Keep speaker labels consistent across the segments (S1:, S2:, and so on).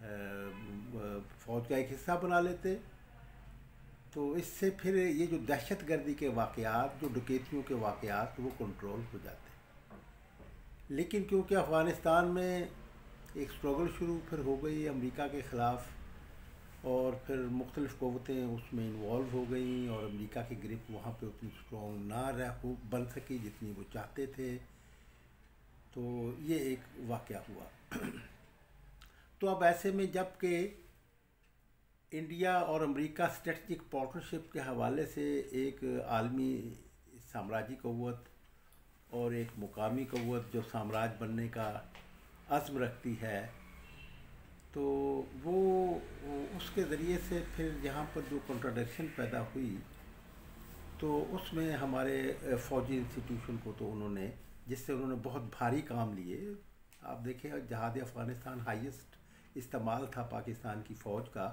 S1: فوج کا ایک حصہ بنا لیتے تو اس سے پھر یہ جو دہشت گردی کے واقعات، جو ڈکیتیوں کے واقعات، وہ کنٹرول ہو جاتے. لیکن کیونکہ افغانستان میں ایک اسٹرگل شروع پھر ہو گئی امریکہ کے خلاف، اور پھر مختلف قوتیں اس میں انوالو ہو گئیں، اور امریکہ کی گرپ وہاں پہ اتنی اسٹرانگ نہ بن سکی جتنی وہ چاہتے تھے. تو یہ ایک واقعہ ہوا. تو اب ایسے میں جب کہ انڈیا اور امریکہ اسٹریٹجک پارٹنرشپ کے حوالے سے ایک عالمی سامراجی قوت اور ایک مقامی قوت جو سامراج بننے کا عزم رکھتی ہے، تو وہ اس کے ذریعے سے پھر یہاں پر جو کنٹراڈکشن پیدا ہوئی، تو اس میں ہمارے فوجی انسٹیٹیوشن کو تو انہوں نے، جس سے انہوں نے بہت بھاری کام لیے. آپ دیکھیں جہاد افغانستان ہائیسٹ استعمال تھا پاکستان کی فوج کا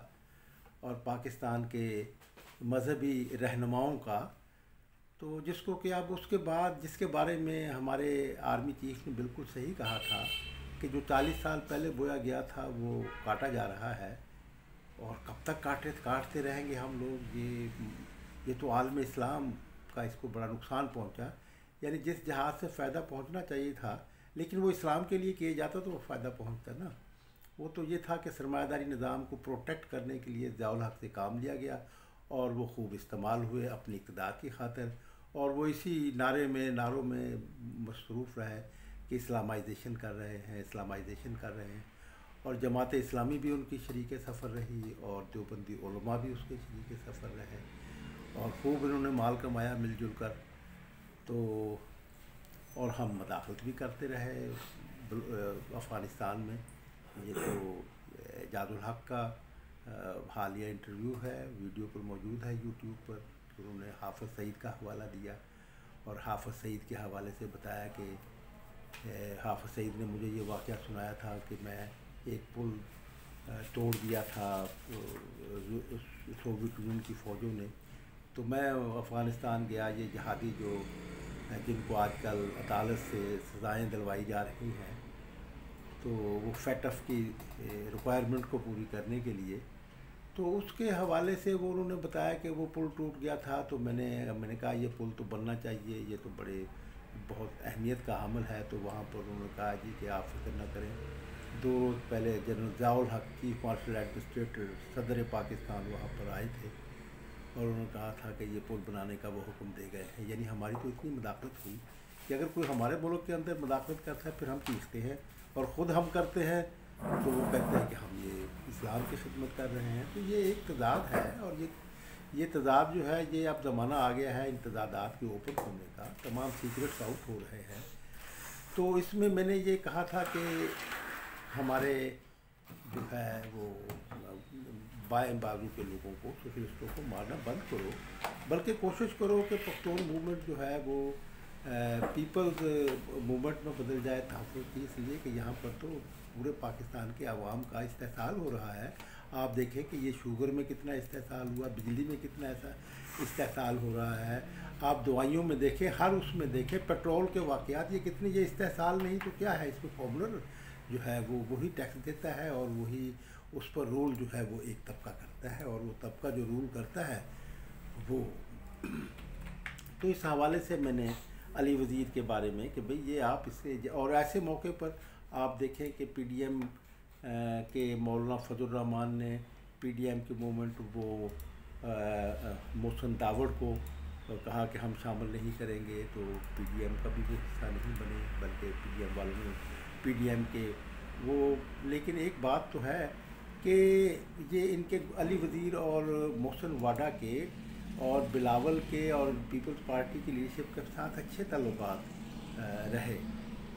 S1: اور پاکستان کے مذہبی رہنماؤں کا. تو جس کو کہ اب اس کے بعد، جس کے بارے میں ہمارے آرمی چیف نے بالکل صحیح کہا تھا کہ جو 40 سال پہلے بویا گیا تھا وہ کاٹا جا رہا ہے، اور کب تک کاٹتے رہیں گے ہم لوگ. یہ تو عالم اسلام کا اس کو بڑا نقصان پہنچا. یعنی جس جہاز سے فائدہ پہنچنا چاہیے تھا، لیکن وہ اسلام کے لیے کیے جاتا تو وہ فائدہ پہنچتا نا. وہ تو یہ تھا کہ سرمایہ داری نظام کو پروٹیکٹ کرنے کے لیے ضیاء الحق سے کام لیا گیا، اور وہ خوب استعمال ہوئے اپنی اقتدار کی خاطر، اور وہ اسی نعروں میں مصروف رہے کہ اسلامائزیشن کر رہے ہیں. اور جماعت اسلامی بھی ان کی شریک سفر رہی، اور دیوبندی علماء بھی اس کے شریک سفر رہے، اور خوب انہوں نے مال کمایا مل جل کر. تو اور ہم مداخلت بھی کرتے رہے افغانستان میں. یہ تو جاد الحق کا حالیہ انٹرویو ہے، ویڈیو پر موجود ہے یوٹیوب پر. انہوں نے حافظ سعید کا حوالہ دیا، اور حافظ سعید کے حوالے سے بتایا کہ حافظ سعید نے مجھے یہ واقعہ سنایا تھا کہ میں ایک پل توڑ دیا تھا سوویت یونین کی فوجوں نے. تو میں افغانستان گیا. یہ جہادی جو جن کو آج کل عدالت سے سزائیں دلوائی جا رہی ہیں، تو وہ FATF کی ریکوائرمنٹ کو پوری کرنے کے لیے، تو اس کے حوالے سے وہ انہوں نے بتایا کہ وہ پل ٹوٹ گیا تھا. تو میں نے کہا یہ پل تو بننا چاہیے، یہ تو بہت اہمیت کا حامل ہے. تو وہاں پر انہوں نے کہا جی کہ آپ فکر نہ کریں. 2 روز پہلے جنرل ضیاء الحق چیف مارشل ایڈمنسٹریٹر صدر پاکستان وہاں پر آئے تھے، اور انہوں نے کہا تھا کہ یہ پل بنانے کا وہ حکم دے گئے ہیں. یعنی ہماری تو اتنی مداخلت ہوئی کہ اگر کوئی ہمارے ملک کے اندر مداخلت کرتا ہے پھر ہم چیختے ہیں، اور خود ہم کرتے ہیں تو وہ کہتے ہیں کہ ہم یہ اسلام کی خدمت کر رہے ہیں. تو یہ ایک تضاد ہے، اور یہ تضاد جو ہے، یہ اب زمانہ آ گیا ہے ان تضادات کے اوپن ہونے کا. تمام سیکرٹس آؤٹ ہو رہے ہیں. تو اس میں میں نے یہ کہا تھا کہ ہمارے جو ہے وہ بائیں بازو کے لوگوں کو، سوشلسٹوں کو مارنا بند کرو، بلکہ کوشش کرو کہ پختون موومنٹ جو ہے وہ پیپلز موومنٹ میں بدل جائے. تحفظ کی اس لیے کہ یہاں پر تو پورے پاکستان کے عوام کا استحصال ہو رہا ہے. آپ دیکھیں کہ یہ شوگر میں کتنا استحصال ہوا، بجلی میں کتنا ایسا استحصال ہو رہا ہے. آپ دوائیوں میں دیکھیں، ہر اس میں دیکھیں، پیٹرول کے واقعات، یہ کتنے، یہ استحصال نہیں تو کیا ہے. اس میں فارمولر جو ہے وہ وہی ٹیکس دیتا ہے، اور وہی اس پر رول جو ہے وہ ایک طبقہ کرتا ہے، اور وہ طبقہ جو رول کرتا ہے وہ تو اس حوالے سے میں نے علی وزیر کے بارے میں کہ بھئی یہ آپ اس سے، اور ایسے موقع پر آپ دیکھیں کہ PDM کے مولانا فضل الرحمان نے PDM کے موومنٹ وہ محسن داوڑ کو کہا کہ ہم شامل نہیں کریں گے، تو PDM کا بھی وہ حصہ نہیں بنے، بلکہ PDM والوں نے PDM کے وہ. لیکن ایک بات تو ہے کہ یہ ان کے علی وزیر اور محسن واڈا کے اور بلاول کے اور پیپلز پارٹی کی لیڈرشپ کے ساتھ اچھے تعلقات رہے.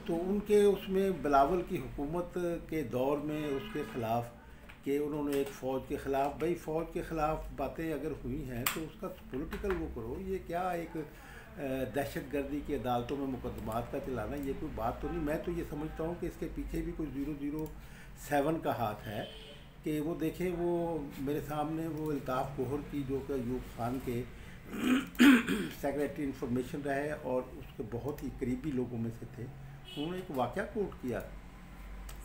S1: تو ان کے اس میں بلاول کی حکومت کے دور میں اس کے خلاف کہ انہوں نے ایک فوج کے خلاف، بھئی فوج کے خلاف باتیں اگر ہوئی ہیں تو اس کا پولیٹیکل وہ کرو. یہ کیا ایک دہشت گردی کی عدالتوں میں مقدمات کا چلانا، یہ کوئی بات تو نہیں. میں تو یہ سمجھتا ہوں کہ اس کے پیچھے بھی کوئی 007 کا ہاتھ ہے. کہ وہ دیکھیں، وہ میرے سامنے وہ الطاف گوہر کی جو کہ ایوب خان کے سیکریٹری انفارمیشن رہے اور اس کے بہت ہی قریبی لوگوں میں سے تھے، انہوں نے ایک واقعہ کوٹ کیا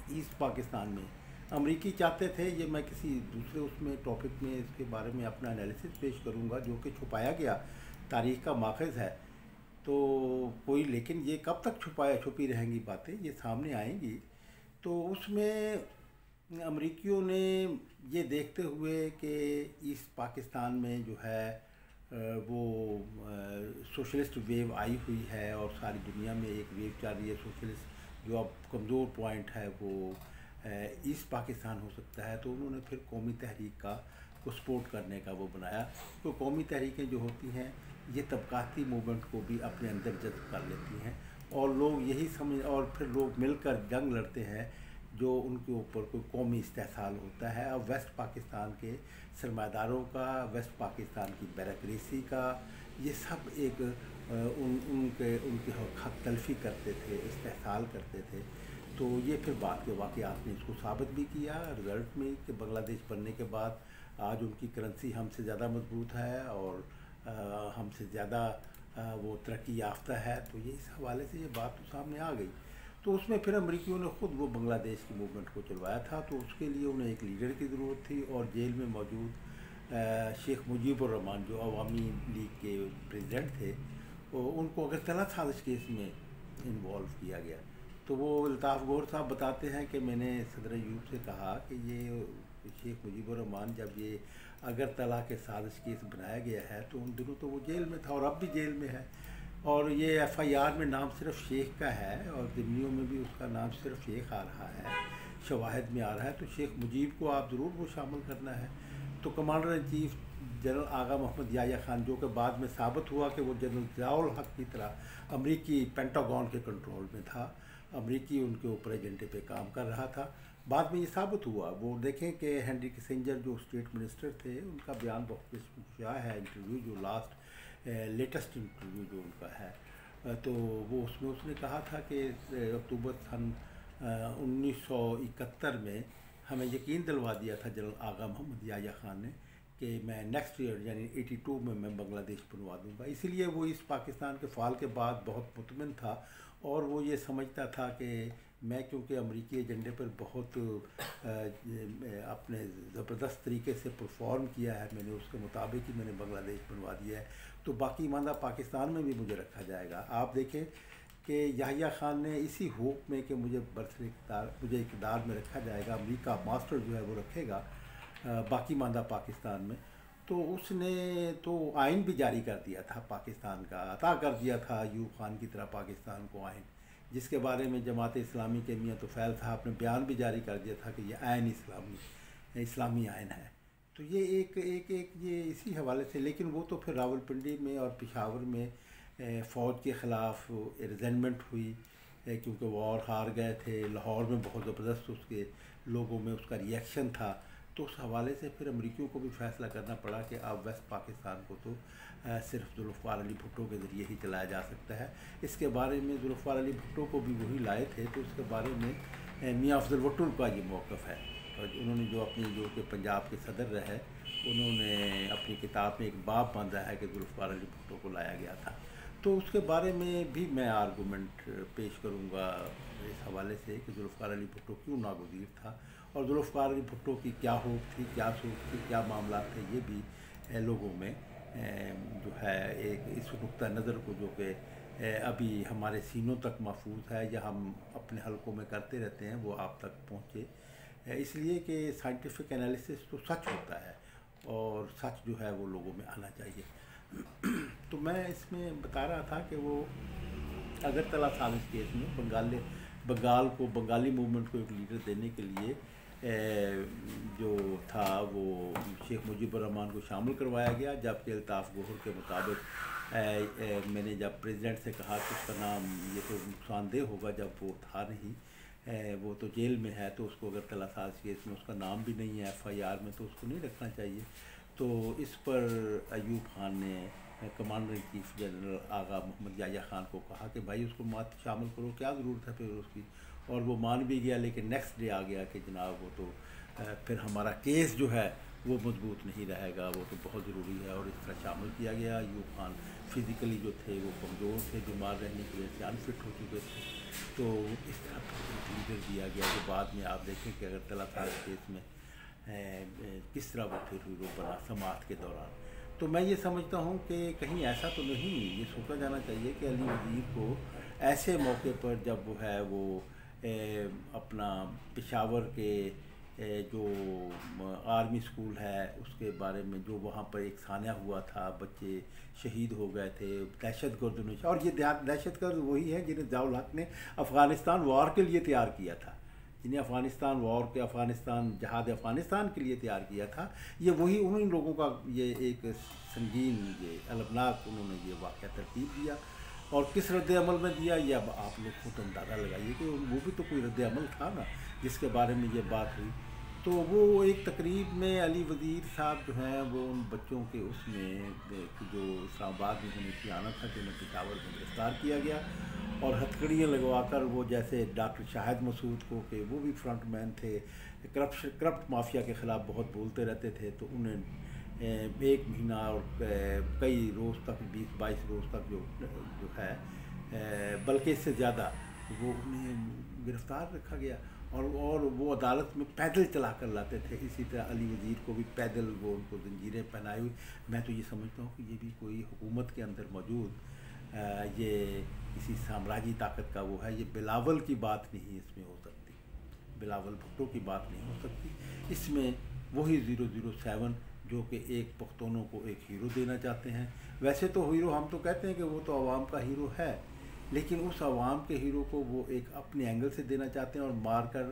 S1: ایسٹ پاکستان میں امریکی چاہتے تھے، یہ میں کسی دوسرے اس میں ٹاپک میں اس کے بارے میں اپنا انالیسس پیش کروں گا، جو کہ چھپایا گیا تاریخ کا ماخذ ہے، تو کوئی لیکن یہ کب تک چھپی رہیں گی باتیں، یہ سامنے آئیں گی۔ تو اس میں امریکیوں نے یہ دیکھتے ہوئے کہ ایسٹ پاکستان میں جو ہے وہ سوشلسٹ ویو آئی ہوئی ہے اور ساری دنیا میں ایک ویو چل رہی ہے سوشلسٹ، جو اب کمزور پوائنٹ ہے وہ ایسٹ پاکستان ہو سکتا ہے، تو انہوں نے پھر قومی تحریک کو سپورٹ کرنے کا وہ بنایا۔ تو قومی تحریکیں جو ہوتی ہیں یہ طبقاتی موومنٹ کو بھی اپنے اندر جذب کر لیتی ہیں، اور لوگ یہی اور پھر لوگ مل کر جنگ لڑتے ہیں جو ان کے اوپر کوئی قومی استحصال ہوتا ہے۔ اب ویسٹ پاکستان کے سرمایہ داروں کا، ویسٹ پاکستان کی بیوروکریسی کا، یہ سب ایک ان کے حق تلفی کرتے تھے، استحصال کرتے تھے۔ تو یہ پھر بعد کے واقعات نے اس کو ثابت بھی کیا رزلٹ میں کہ بنگلہ دیش بننے کے بعد آج ان کی کرنسی ہم سے زیادہ مضبوط ہے اور ہم سے زیادہ وہ ترقی یافتہ ہے۔ تو یہ اس حوالے سے یہ بات تو سامنے آ گئی۔ تو اس میں پھر امریکیوں نے خود وہ بنگلہ دیش کی موومنٹ کو چلوایا تھا، تو اس کے لیے انہیں ایک لیڈر کی ضرورت تھی، اور جیل میں موجود شیخ مجیب الرحمان جو عوامی لیگ کے پریزیڈنٹ تھے، ان کو اگرتلہ سازش کیس میں انوالو کیا گیا۔ تو وہ الطاف گور صاحب بتاتے ہیں کہ میں نے صدر ایوب سے کہا کہ یہ شیخ مجیب الرحمان جب یہ اگرتلہ کے سازش کیس بنایا گیا ہے تو ان دنوں تو وہ جیل میں تھا اور اب بھی جیل میں ہے، اور یہ ایف آئی آر میں نام صرف شیخ کا ہے اور ضمنیوں میں بھی اس کا نام صرف شیخ آ رہا ہے، شواہد میں آ رہا ہے، تو شیخ مجیب کو آپ ضرور وہ شامل کرنا ہے۔ تو commander in chief general Agha Muhammad Yahya Khan, جو کہ بعد میں ثابت ہوا کہ وہ جنرل ضیاء الحق کی طرح امریکی پینٹاگون کے کنٹرول میں تھا، امریکی ان کے اوپر ایجنڈے پہ کام کر رہا تھا، بعد میں یہ ثابت ہوا۔ وہ دیکھیں کہ ہینری کسنجر جو اسٹیٹ منسٹر تھے، ان کا بیان بہت شائع ہے، انٹرویو جو لیٹسٹ انٹرویو جو ان کا ہے، تو وہ اس نے کہا تھا کہ اکتوبر سن 1971 میں ہمیں یقین دلوا دیا تھا جنرل آغا محمد یحییٰ خان نے کہ میں نیکسٹ ایئر یعنی 82 میں بنگلہ دیش بنوا دوں گا۔ اسی لیے وہ اس پاکستان کے فال کے بعد بہت مطمئن تھا، اور وہ یہ سمجھتا تھا کہ میں کیونکہ امریکی ایجنڈے پر بہت اپنے زبردست طریقے سے پرفارم کیا ہے، میں نے اس کے مطابق ہی میں نے بنگلہ دیش بنوا دیا ہے، تو باقی ماندہ پاکستان میں بھی مجھے رکھا جائے گا۔ آپ دیکھیں کہ یحییٰ خان نے اسی ہوپ میں کہ مجھے اقتدار میں رکھا جائے گا، امریکہ ماسٹر جو ہے وہ رکھے گا باقی ماندہ پاکستان میں، تو اس نے تو آئین بھی جاری کر دیا تھا، پاکستان کا عطا کر دیا تھا ایوب خان کی طرح پاکستان کو آئین، جس کے بارے میں جماعت اسلامی کے میاں طفیل صاحب نے بیان بھی جاری کر دیا تھا کہ یہ آئین اسلامی آئین ہے۔ تو یہ ایک یہ اسی حوالے سے، لیکن وہ تو پھر راولپنڈی میں اور پشاور میں فوج کے خلاف ریزنمنٹ ہوئی، کیونکہ وہ اور ہار گئے تھے، لاہور میں بہت زبردست اس کے لوگوں میں اس کا ری ایکشن تھا، تو اس حوالے سے پھر امریکیوں کو بھی فیصلہ کرنا پڑا کہ اب ویسٹ پاکستان کو تو صرف ذوالفقار علی بھٹو کے ذریعے ہی چلایا جا سکتا ہے۔ اس کے بارے میں ذوالفقار علی بھٹو کو بھی وہی لائے تھے، تو اس کے بارے میں میاں افضل بھٹو کا یہ موقف ہے، اور انہوں نے جو کہ پنجاب کے صدر رہے، انہوں نے اپنی کتاب میں ایک باب باندھا ہے کہ ذوالفقار علی بھٹو کو لایا گیا تھا، تو اس کے بارے میں بھی میں آرگومنٹ پیش کروں گا اس حوالے سے کہ ذوالفقار علی بھٹو کیوں ناگزیر تھا، اور ذوالفقار علی بھٹو کی کیا ہوپ تھی، کیا سوچ تھی، کیا معاملات تھے، یہ بھی لوگوں میں جو ہے ایک اس نقطہ نظر کو جو کہ ابھی ہمارے سینوں تک محفوظ ہے یا ہم اپنے حلقوں میں کرتے رہتے ہیں، وہ آپ تک پہنچے، اس لیے کہ سائنٹیفک انالیسس تو سچ ہوتا ہے اور سچ جو ہے وہ لوگوں میں آنا چاہیے۔ تو میں اس میں بتا رہا تھا کہ وہ اگرتلہ سازش کیس میں بنگال کو، بنگالی موومنٹ کو ایک لیڈر دینے کے لیے جو تھا وہ شیخ مجیب الرحمان کو شامل کروایا گیا، جبکہ الطاف گوہر کے مطابق میں نے جب پریزیڈنٹ سے کہا کہ اس کا نام یہ تو نقصان دہ ہوگا، جب وہ تھا نہیں، وہ تو جیل میں ہے، تو اس کو اگرتلہ سازش کیس میں اس کا نام بھی نہیں ہے ایف آئی آر میں، تو اس کو نہیں رکھنا چاہیے۔ تو اس پر ایوب خان نے commander in chief general Agha Muhammad Yahya Khan کو کہا کہ بھائی اس کو مات شامل کرو، کیا ضرورت ہے پھر اس کی، اور وہ مان بھی گیا، لیکن نیکسٹ ڈے آ گیا کہ جناب وہ تو پھر ہمارا کیس جو ہے وہ مضبوط نہیں رہے گا، وہ تو بہت ضروری ہے، اور اس طرح شامل کیا گیا۔ ایوب خان فزیکلی جو تھے وہ کمزور تھے، بیمار رہنے کی وجہ سے انفٹ ہو چکے تھے، تو اس طرح ایک لیڈر دیا گیا جو بعد میں آپ دیکھیں کہ اگر طلعت صاحب کیس میں کس طرح وہ پھر ہیرو بنا سماعت کے دوران۔ تو میں یہ سمجھتا ہوں کہ کہیں ایسا تو نہیں یہ سوچا جانا چاہیے کہ علی وزیر کو ایسے موقع پر جب وہ ہے وہ اپنا پشاور کے جو آرمی سکول ہے اس کے بارے میں جو وہاں پر ایک سانحہ ہوا تھا، بچے شہید ہو گئے تھے دہشت گردوں نے، اور یہ دہشت گرد وہی ہے جنہیں ضیاء الحق نے افغانستان وار کے لیے تیار کیا تھا، جنہیں افغانستان وار کے جہاد افغانستان کے لیے تیار کیا تھا، یہ وہی انہیں لوگوں کا یہ ایک سنگین یہ البناک انہوں نے یہ واقعہ ترتیب دیا، اور کس رد عمل میں دیا یہ اب آپ لوگ خود اندازہ لگائیے کہ وہ بھی تو کوئی رد عمل تھا نا جس کے بارے میں یہ بات ہوئی۔ تو وہ ایک تقریب میں علی وزیر صاحب جو ہیں وہ ان بچوں کے اس میں جو اسلام آباد میں ہونے کی آنا تھا کہ انہیں پشاور میں گرفتار کیا گیا، اور ہتھکڑیاں لگوا کر وہ جیسے ڈاکٹر شاہد مسعود کو کہ وہ بھی فرنٹ مین تھے، کرپٹ مافیا کے خلاف بہت بولتے رہتے تھے، تو انہیں 1 مہینہ اور کئی روز تک 20-22 روز تک جو ہے بلکہ اس سے زیادہ وہ انہیں گرفتار رکھا گیا، اور وہ عدالت میں پیدل چلا کر لاتے تھے۔ اسی طرح علی وزیر کو بھی پیدل وہ ان کو زنجیریں پہنائی ہوئی۔ میں تو یہ سمجھتا ہوں کہ یہ بھی کوئی حکومت کے اندر موجود یہ کسی سامراجی طاقت کا وہ ہے، یہ بلاول کی بات نہیں اس میں ہو سکتی، بلاول بھٹو کی بات نہیں ہو سکتی، اس میں وہی 007 جو کہ ایک پختونوں کو ایک ہیرو دینا چاہتے ہیں۔ ویسے تو ہیرو ہم تو کہتے ہیں کہ وہ تو عوام کا ہیرو ہے، لیکن اس عوام کے ہیرو کو وہ ایک اپنے اینگل سے دینا چاہتے ہیں اور مار کر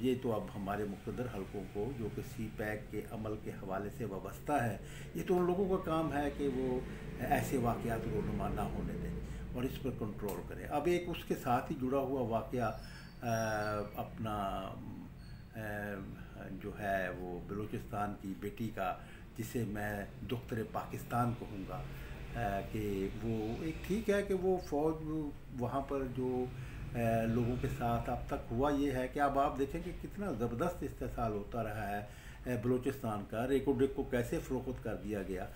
S1: یہ تو اب ہمارے مقتدر حلقوں کو جو کہ سی پیک کے عمل کے حوالے سے وابستہ ہے، یہ تو ان لوگوں کا کام ہے کہ وہ ایسے واقعات رونما نہ ہونے دیں اور اس پر کنٹرول کریں۔ اب ایک اس کے ساتھ ہی جڑا ہوا واقعہ اپنا جو ہے وہ بلوچستان کی بیٹی کا، جسے میں دختر پاکستان کہوں گا، کہ وہ ایک ٹھیک ہے کہ وہ فوج وہاں پر جو لوگوں کے ساتھ اب تک ہوا یہ ہے کہ اب آپ دیکھیں کہ کتنا زبردست استحصال ہوتا رہا ہے بلوچستان کا، ریکو ڈیک کو کیسے فروخت کر دیا گیا۔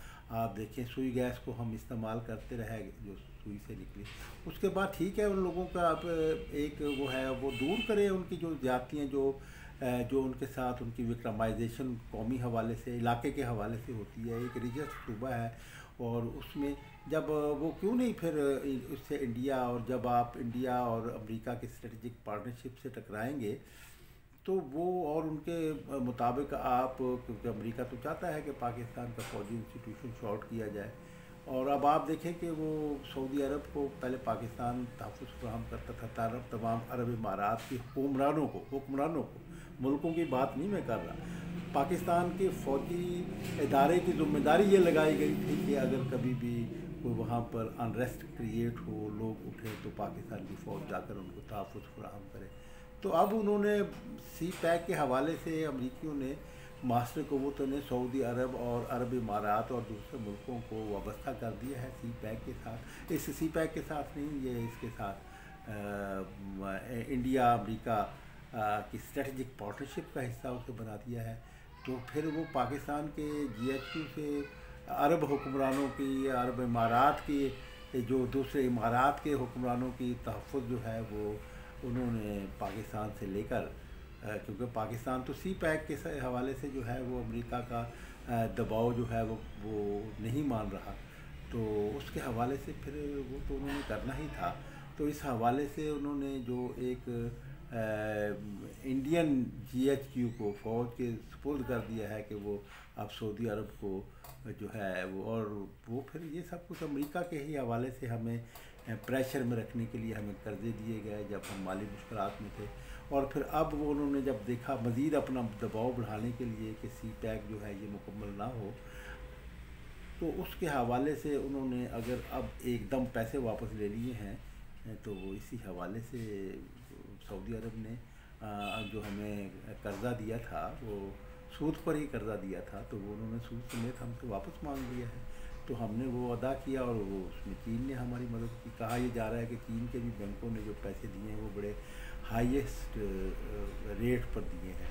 S1: آپ دیکھیں سوئی گیس کو ہم استعمال کرتے رہے جو سوئی سے نکلی، اس کے بعد ٹھیک ہے ان لوگوں کا اب ایک وہ ہے وہ دور کرے ان کی جو زیادتیاں جو ان کے ساتھ ان کی وکٹمائزیشن قومی حوالے سے علاقے کے حوالے سے ہوتی ہے، ایک ریجس صوبہ ہے، اور اس میں جب وہ کیوں نہیں پھر اس سے انڈیا، اور جب آپ انڈیا اور امریکہ کی اسٹریٹجک پارٹنرشپ سے ٹکرائیں گے تو وہ اور ان کے مطابق آپ، کیونکہ امریکہ تو چاہتا ہے کہ پاکستان کا فوجی انسٹیٹیوشن شارٹ کیا جائے، اور اب آپ دیکھیں کہ وہ سعودی عرب کو پہلے پاکستان تحفظ فراہم کرتا تھا، تمام عرب امارات کے حکمرانوں کو ملکوں کی بات نہیں میں کر رہا، پاکستان کے فوجی ادارے کی ذمہ داری یہ لگائی گئی تھی کہ اگر کبھی بھی کوئی وہاں پر انریسٹ کریٹ ہو، لوگ اٹھے، تو پاکستان کی فوج جا کر ان کو تحفظ فراہم کرے۔ تو اب انہوں نے سی پیک کے حوالے سے امریکیوں نے معاشرے قوتوں نے سعودی عرب اور عرب امارات اور دوسرے ملکوں کو وابستہ کر دیا ہے سی پیک کے ساتھ، اس سی پیک کے ساتھ نہیں، یہ اس کے ساتھ انڈیا امریکہ کی اسٹریٹجک پارٹنرشپ کا حصہ اسے بنا دیا ہے۔ تو پھر وہ پاکستان کے GHQ سے عرب حکمرانوں کی، عرب امارات کی، جو دوسرے امارات کے حکمرانوں کی تحفظ جو ہے وہ انہوں نے پاکستان سے لے کر، کیونکہ پاکستان تو سی پیک کے حوالے سے جو ہے وہ امریکہ کا دباؤ جو ہے وہ نہیں مان رہا، تو اس کے حوالے سے پھر وہ تو انہوں نے کرنا ہی تھا، تو اس حوالے سے انہوں نے جو ایک انڈین GHQ کو فوج کے سپرد کر دیا ہے کہ وہ اب سعودی عرب کو جو ہے اور وہ پھر یہ سب کچھ امریکہ کے ہی حوالے سے ہمیں پریشر میں رکھنے کے لیے ہمیں قرضے دیے گئے جب ہم مالی مشکلات میں تھے، اور پھر اب وہ انہوں نے جب دیکھا مزید اپنا دباؤ بڑھانے کے لیے کہ سی پیک جو ہے یہ مکمل نہ ہو، تو اس کے حوالے سے انہوں نے اگر اب ایک دم پیسے واپس لے لیے ہیں تو وہ اسی حوالے سے سعودی عرب نے جو ہمیں قرضہ دیا تھا وہ سود پر ہی قرضہ دیا تھا، تو وہ انہوں نے سود سمیت ہم سے واپس مانگ لیا ہے، تو ہم نے وہ ادا کیا، اور وہ اس میں چین نے ہماری مدد کی۔ کہا یہ جا رہا ہے کہ چین کے بھی بینکوں نے جو پیسے دیے ہیں وہ بڑے ہائیسٹ ریٹ پر دیے ہیں،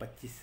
S1: 25